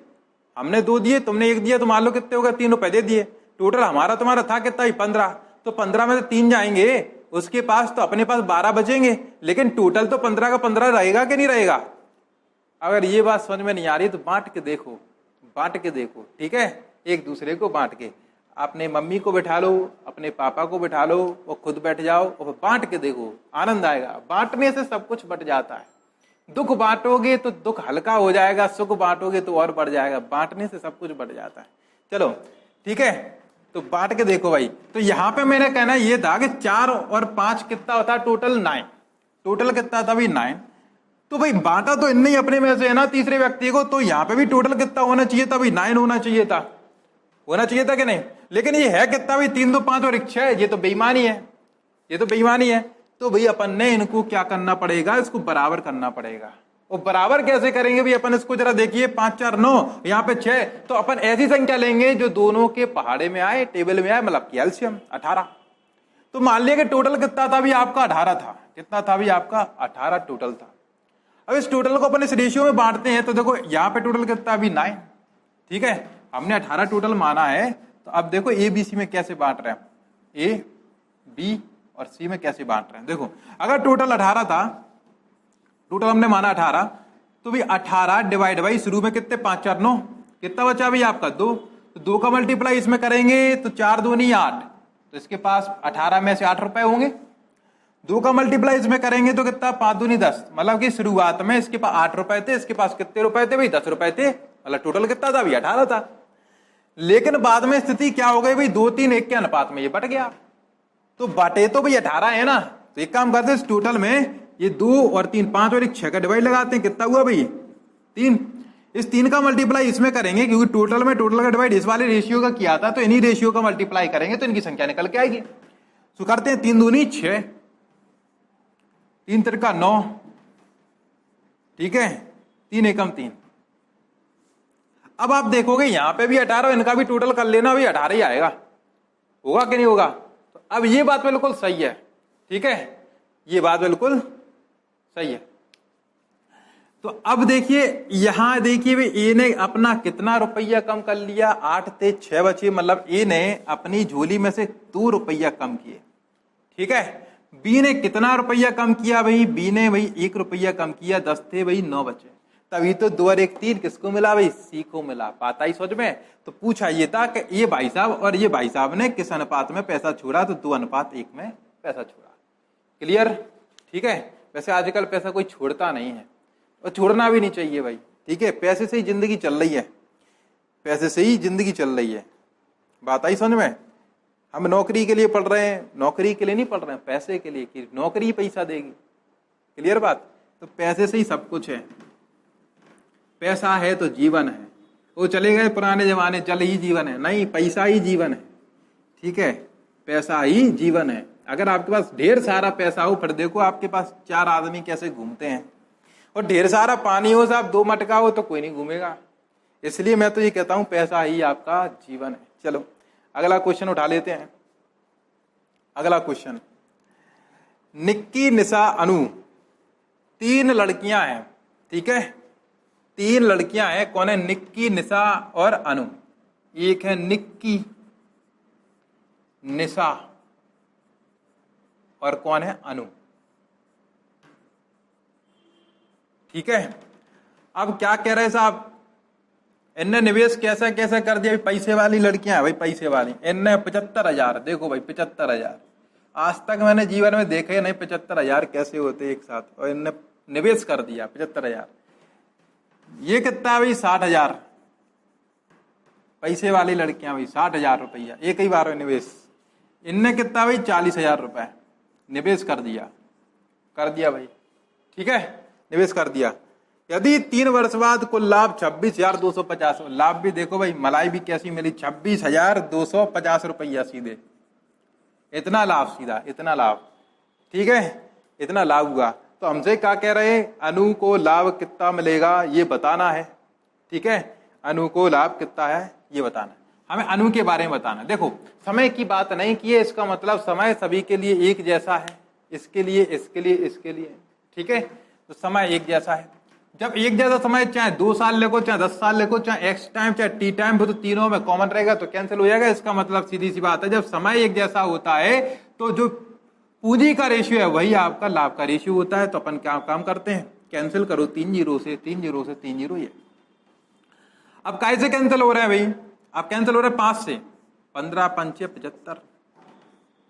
S1: हमने 2 दिए, तुमने 1 दिया, तो मान लो कितने हो गए 3 रुपए दे दिए। टोटल हमारा तुम्हारा था कितना 15, तो 15 में से 3 जाएंगे उसके पास, तो अपने पास 12 बचेंगे, लेकिन टोटल तो 15 का 15 रहेगा कि नहीं रहेगा। अगर ये बात समझ में नहीं आ रही तो बांट के देखो, बांट के देखो, ठीक है, एक दूसरे को बांट के, अपने मम्मी को बैठा लो, अपने पापा को बैठा लो और खुद बैठ जाओ और बांट के देखो, आनंद आएगा। बांटने से सब कुछ बट जाता है। दुख बांटोगे तो दुख हल्का हो जाएगा, सुख बांटोगे तो और बढ़ जाएगा, बांटने से सब कुछ बढ़ जाता है। चलो ठीक है, तो बांट के देखो भाई। तो यहां पे मैंने कहना ये था कि 4 और 5 कितना होता है टोटल 9, टोटल कितना था भाई 9। तो भाई बांटा तो इनने ही अपने में से है ना तीसरे व्यक्ति को, तो यहाँ पे भी टोटल कितना होना चाहिए था भाई 9 होना चाहिए था, होना चाहिए था कि नहीं। लेकिन ये है कितना भाई 3 2 5 और 1 6, ये तो बेईमानी है, ये तो बेईमानी है। तो भाई अपन ने इनको क्या करना पड़ेगा, इसको बराबर करना पड़ेगा। और बराबर कैसे करेंगे भाई अपन, इसको जरा देखिए 5 4 9, यहाँ पे 6, तो अपन ऐसी संख्या लेंगे जो दोनों के पहाड़े में आए, टेबल में आए, मतलब कि एलसीएम 18। तो मान लिया कि टोटल कितना था भी आपका 18 था, कितना था भी आपका 18 टोटल था। अब इस टोटल को अपन इस रेशियो में बांटते हैं, तो देखो यहाँ पे टोटल कितना अभी 9, ठीक है, हमने 18 टोटल माना है। तो अब देखो ए बी सी में कैसे बांट रहे हैं, ए बी और सी में कैसे बांट रहे हैं। देखो अगर टोटल 18 था, टोटल हमने माना 18, तो भी 18 डिवाइड बाई शुरू में कितने 5 4 9, कितना बचा भी आपका 2, तो 2 का मल्टीप्लाई इसमें करेंगे तो 4 2 नहीं 8, तो इसके पास 18 में से 8 रुपए होंगे। 2 का मल्टीप्लाई इसमें करेंगे तो कितना 5 2 नहीं 10, मतलब कि शुरुआत में इसके पास 8 रुपए थे, इसके पास कितने रुपए थे भाई 10 रुपए थे, मतलब टोटल कितना था भाई 18 था। लेकिन बाद में स्थिति क्या हो गई भाई 2 3 1 के अनुपात में ये बट गया, तो बटे तो भाई 18 है ना। तो एक काम करते हैं इस टोटल में ये 2 और 3 5 और 1 6 का डिवाइड लगाते हैं, कितना हुआ भाई 3। इस 3 का मल्टीप्लाई इसमें करेंगे क्योंकि टोटल में टोटल का डिवाइड इस वाले रेशियो का किया था, तो इन्हीं रेशियो का मल्टीप्लाई करेंगे तो इनकी संख्या निकल के आएगी। तो करते हैं 3 दूनी 6, 3 तिरका 9, ठीक है, 3 एकम 3। अब आप देखोगे यहां पे भी 18, इनका भी टोटल कर लेना भाई 18 ही आएगा, होगा कि नहीं होगा। तो अब ये बात बिल्कुल सही है, ठीक है, ये बात बिल्कुल सही है। तो अब देखिए यहां देखिए भाई ए ने अपना कितना रुपया कम कर लिया, 8 थे 6 बचे, मतलब ए ने अपनी झोली में से 2 रुपया कम किए, ठीक है। बी ने कितना रुपया कम किया भाई, बी ने भाई 1 रुपया कम किया, 10 थे भाई 9 बचे, तभी तो 2 और 1 3 किसको मिला भाई सी को मिला। पाता ही सोच में। तो पूछा ये था कि ये भाई साहब और ये भाई साहब ने किस अनुपात में पैसा छोड़ा, तो 2 अनुपात 1 में पैसा छोड़ा। क्लियर, ठीक है। वैसे आजकल पैसा कोई छोड़ता नहीं है और छोड़ना भी नहीं चाहिए भाई, ठीक है, पैसे से ही जिंदगी चल रही है, पैसे से ही जिंदगी चल रही है। बात आई समझ में। हम नौकरी के लिए पढ़ रहे हैं, नौकरी के लिए नहीं पढ़ रहे हैं, पैसे के लिए, कि नौकरी ही पैसा देगी। क्लियर बात। तो पैसे से ही सब कुछ है, पैसा है तो जीवन है। वो चले गए पुराने जमाने, जल ही जीवन है, नहीं पैसा ही जीवन है, ठीक है, पैसा ही जीवन है। अगर आपके पास ढेर सारा पैसा हो, फिर देखो आपके पास 4 आदमी कैसे घूमते हैं, और ढेर सारा पानी हो साहब 2 मटका हो तो कोई नहीं घूमेगा। इसलिए मैं तो ये कहता हूं पैसा ही आपका जीवन है। चलो अगला क्वेश्चन उठा लेते हैं। अगला क्वेश्चन, निक्की निशा अनु 3 लड़कियां हैं, ठीक है, 3 लड़कियां हैं। कौन है, निक्की निशा और अनु। एक है निक्की, निशा और कौन है अनु, ठीक है। अब क्या कह रहे हैं साहब, इनने निवेश कैसा कैसा कर दिया, पैसे वाली लड़कियां हैं भाई, पैसे वाली। इनने 75,000, देखो भाई 75,000, आज तक मैंने जीवन में देखे नहीं 75,000 कैसे होते एक साथ, और इनने निवेश कर दिया 75,000। ये कितना है भाई 60,000, पैसे वाली लड़कियां भाई 60,000 रुपया एक ही बार में निवेश। इनने कितना भाई 40,000 रुपए निवेश कर दिया भाई, ठीक है, निवेश कर दिया। यदि 3 वर्ष बाद कुल लाभ 26,250, लाभ भी देखो भाई मलाई भी कैसी मिली 26,250 रुपया सीधे, इतना लाभ सीधा, इतना लाभ, ठीक है, इतना लाभ हुआ। तो हमसे क्या कह रहे हैं, अनु को लाभ कितना मिलेगा ये बताना है, ठीक है, अनु को लाभ कितना है ये बताना है, हमें अनु के बारे में बताना है। देखो समय की बात नहीं की है, इसका मतलब समय सभी के लिए एक जैसा है, इसके लिए, इसके लिए, इसके लिए, ठीक है, तो समय एक जैसा है। जब एक जैसा समय चाहे 2 साल लेको, चाहे 10 साल लेको, चाहे एक्स टाइम, चाहे टी टाइम, तो तीनों में कॉमन रहेगा तो कैंसिल हो जाएगा। इसका मतलब सीधी सी बात है, जब समय एक जैसा होता है तो जो पूंजी का रेशियो है वही आपका लाभ का रेशियो होता है। तो अपन क्या काम करते हैं, कैंसिल करो 3 जीरो से 3 जीरो से 3 जीरो। ये अब कैसे कैंसिल हो रहा है भाई, अब कैंसिल हो रहा है 5 से 15 पंचे 75,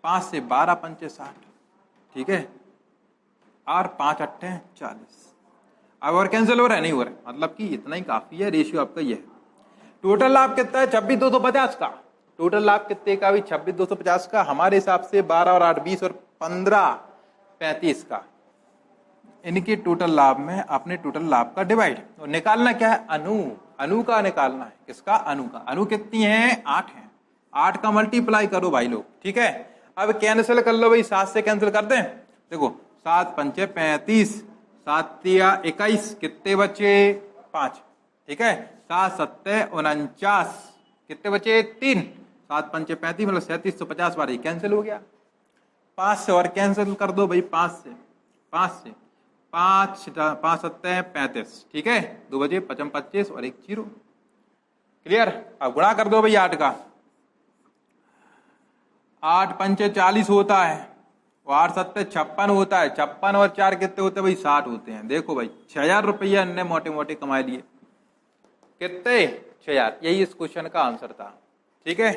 S1: 5 से 12 पंचे 60, ठीक है, और 5 अट्ठे 40। अब और कैंसिल हो रहा है, नहीं हो रहा है, मतलब कि इतना ही काफी है, रेशियो आपका ये है। टोटल लाभ कितना है 26,250 का, टोटल लाभ कितने का भी 26,250 का, हमारे हिसाब से 12 और 8 20 और 15 35 का। इनके टोटल लाभ में अपने टोटल लाभ का डिवाइड, और निकालना क्या है, अनु का निकालना है, किसका, अनु का। अनु कितनी है 8 है, 8 का मल्टीप्लाई करो भाई लोग, ठीक है। अब कैंसिल कर लो भाई, 7 से कैंसिल कर दें, देखो 7 पंचे 35, 7 तिया 21, कितने बचे 5, ठीक है, 7 सत्ते 49, कितने बचे 3, 7 पंचे 35 मतलब 3750 बार, कैंसिल हो गया। 5 से और कैंसिल कर दो भाई, 5 से 5 सत्ते 35, ठीक है, 2 बजे 55 25 और 1 जीरो, क्लियर। अब गुणा कर दो भाई 8 का, 8 पंचे 40 होता है, और 8 सत्ते 56 होता है, 56 और 4 कितने होते हैं भाई 60 होते हैं। देखो भाई 6,000 रुपया इनने मोटे मोटे कमा लिए, कितने 6,000, यही इस क्वेश्चन का आंसर था, ठीक है।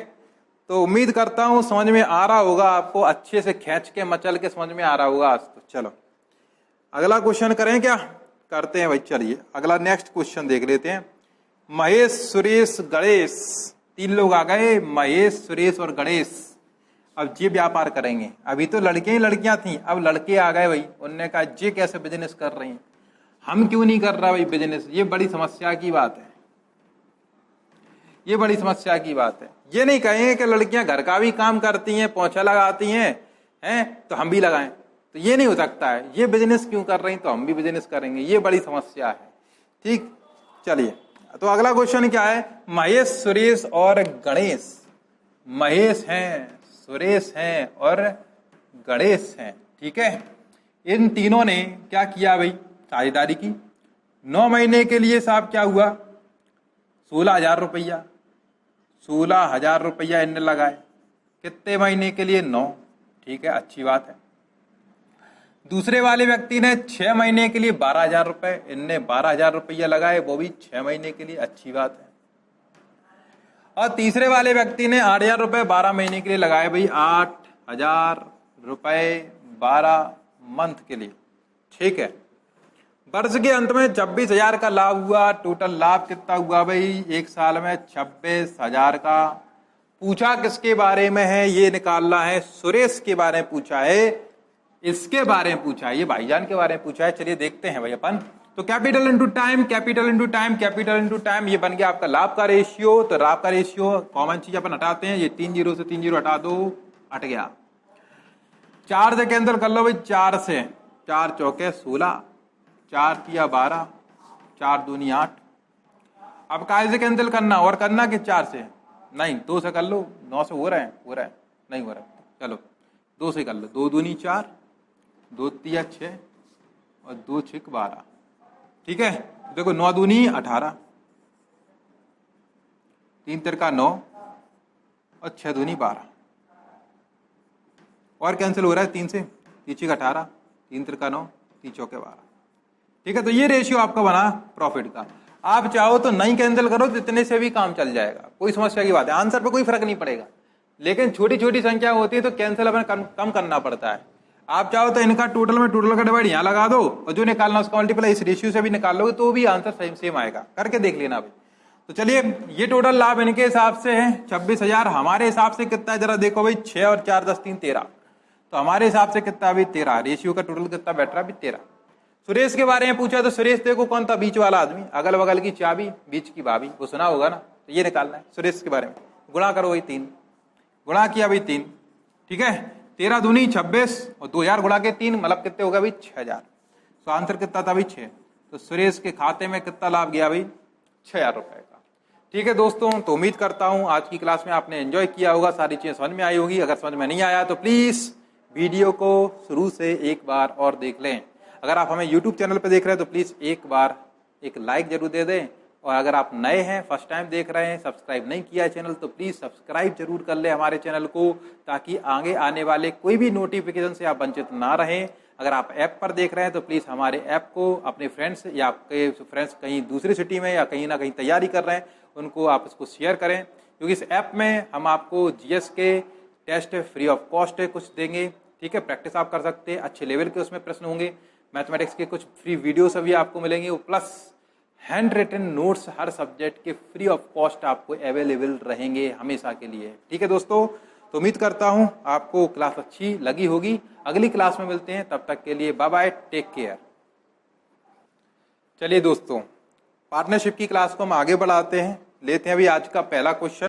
S1: तो उम्मीद करता हूं समझ में आ रहा होगा आपको, अच्छे से खींच के मचल के समझ में आ रहा होगा आज। तो चलो अगला क्वेश्चन करें, क्या करते हैं भाई, चलिए अगला नेक्स्ट क्वेश्चन देख लेते हैं। महेश सुरेश गणेश, 3 लोग आ गए, महेश सुरेश और गणेश। अब ये व्यापार करेंगे, अभी तो लड़के ही लड़कियां थी, अब लड़के आ गए भाई, उनने कहा ये कैसे बिजनेस कर रही हैं, हम क्यों नहीं कर रहा भाई बिजनेस। ये बड़ी समस्या की बात है, ये बड़ी समस्या की बात है। ये नहीं कहेंगे कि लड़कियां घर का भी काम करती हैं, पोछा लगाती हैं तो हम भी लगाएं, तो ये नहीं हो सकता है। ये बिजनेस क्यों कर रही हैं तो हम भी बिजनेस करेंगे, ये बड़ी समस्या है, ठीक। चलिए तो अगला क्वेश्चन क्या है, महेश सुरेश और गणेश, महेश हैं, सुरेश हैं और गणेश हैं, ठीक है। इन तीनों ने क्या किया भाई, साझेदारी की। 9 महीने के लिए साहब क्या हुआ 16,000 रुपया, 16,000 रुपया इनने लगाए, कितने महीने के लिए 9, ठीक है, अच्छी बात है। दूसरे वाले व्यक्ति ने 6 महीने के लिए 12,000 रुपए, इनने 12,000 रुपया लगाए, वो भी 6 महीने के लिए, अच्छी बात है। और तीसरे वाले व्यक्ति ने 8,000 रुपए 12 महीने के लिए लगाए भाई, 8,000 रुपए 12 मंथ के लिए, ठीक है। वर्ष के अंत में 26,000 का लाभ हुआ, टोटल लाभ कितना हुआ भाई एक साल में 26,000 का। पूछा किसके बारे में है, ये निकालना है, सुरेश के बारे में पूछा है, इसके बारे में पूछा है, ये भाईजान के बारे में पूछा है। चलिए देखते हैं भाई अपन। तो capital into time, capital into time, capital into time, ये बन गया आपका लाभ का रेशियो। तो लाभ का रेशियो कॉमन चीज अपन हटाते हैं, ये 3 जीरो से 3 जीरो हटा दो, हट गया। 4 से कैंसिल कर लो भाई, 4 से 4 चौके 16, 4 तिया 12, 4 दूनी 8। अब काय से कैंसिल करना, और करना कि 4 से, नहीं 2 से कर लो, 9 से हो रहा है, नहीं हो रहा, चलो 2 से कर लो, 2 दूनी 4, 2 तिया 6 और 2 छिक 12, ठीक है। देखो 9 दूनी 18, 3 तिरका 9 और 6 दूनी 12, और कैंसिल हो रहा है 3 से, 3 छिक 18, 3 तिरका 9, 3 चौके 12, ठीक है। तो ये रेशियो आपका बना प्रॉफिट का। आप चाहो तो नहीं कैंसिल करो तो इतने से भी काम चल जाएगा, कोई समस्या की बात है, आंसर पे कोई फर्क नहीं पड़ेगा। लेकिन छोटी छोटी संख्या होती है तो कैंसिल अपन कम करना पड़ता है। आप चाहो तो इनका टोटल में टोटल का डिवाइड यहाँ लगा दो और जो निकालना उसका मल्टीप्लाई इस रेशियो से भी निकाल लोगे तो भी आंसर सेम आएगा। करके देख लेना भाई। तो चलिए ये टोटल लाभ इनके हिसाब से है 26,000। हमारे हिसाब से कितना है जरा देखो भाई, 6 और 4 10 3 13। तो हमारे हिसाब से कितना अभी 13, रेशियो का टोटल कितना बैठ रहा है अभी 13। सुरेश के बारे में पूछा तो सुरेश देखो कौन था, बीच वाला आदमी, अगल बगल की चाबी बीच की भाभी, वो सुना होगा ना। तो ये निकालना है सुरेश के बारे में। गुणा करो वही 3, गुणा किया भाई 3, ठीक है। 13 दूनी 26 और 2000 गुणा के 3 मतलब कितने होगा भाई 6000। तो आंसर कितना था भाई 6। तो सुरेश के खाते में कितना लाभ गया भाई 6000 रुपए का। ठीक है दोस्तों, तो उम्मीद करता हूं आज की क्लास में आपने एंजॉय किया होगा, सारी चीजें समझ में आई होगी। अगर समझ में नहीं आया तो प्लीज वीडियो को शुरू से एक बार और देख लें। अगर आप हमें यूट्यूब चैनल पर देख रहे हैं तो प्लीज एक बार एक लाइक जरूर दे दें, और अगर आप नए हैं फर्स्ट टाइम देख रहे हैं, सब्सक्राइब नहीं किया है चैनल, तो प्लीज सब्सक्राइब जरूर कर ले हमारे चैनल को, ताकि आगे आने वाले कोई भी नोटिफिकेशन से आप वंचित ना रहें। अगर आप ऐप पर देख रहे हैं तो प्लीज हमारे ऐप को अपने फ्रेंड्स या आपके फ्रेंड्स कहीं दूसरी सिटी में या कहीं ना कहीं तैयारी कर रहे हैं उनको आप इसको शेयर करें, क्योंकि इस ऐप में हम आपको जीएस के टेस्ट फ्री ऑफ कॉस्ट कुछ देंगे। ठीक है, प्रैक्टिस आप कर सकते हैं, अच्छे लेवल के उसमें प्रश्न होंगे। मैथमेटिक्स के कुछ फ्री वीडियोस अभी आपको मिलेंगे, प्लस हैंड रिटन नोट्स हर सब्जेक्ट के फ्री ऑफ कॉस्ट आपको अवेलेबल रहेंगे हमेशा के लिए। ठीक है दोस्तों, तो उम्मीद करता हूं आपको क्लास अच्छी लगी होगी। अगली क्लास में मिलते हैं, तब तक के लिए बाय बाय, टेक केयर। चलिए दोस्तों, पार्टनरशिप की क्लास को हम आगे बढ़ाते हैं, लेते हैं अभी आज का पहला क्वेश्चन।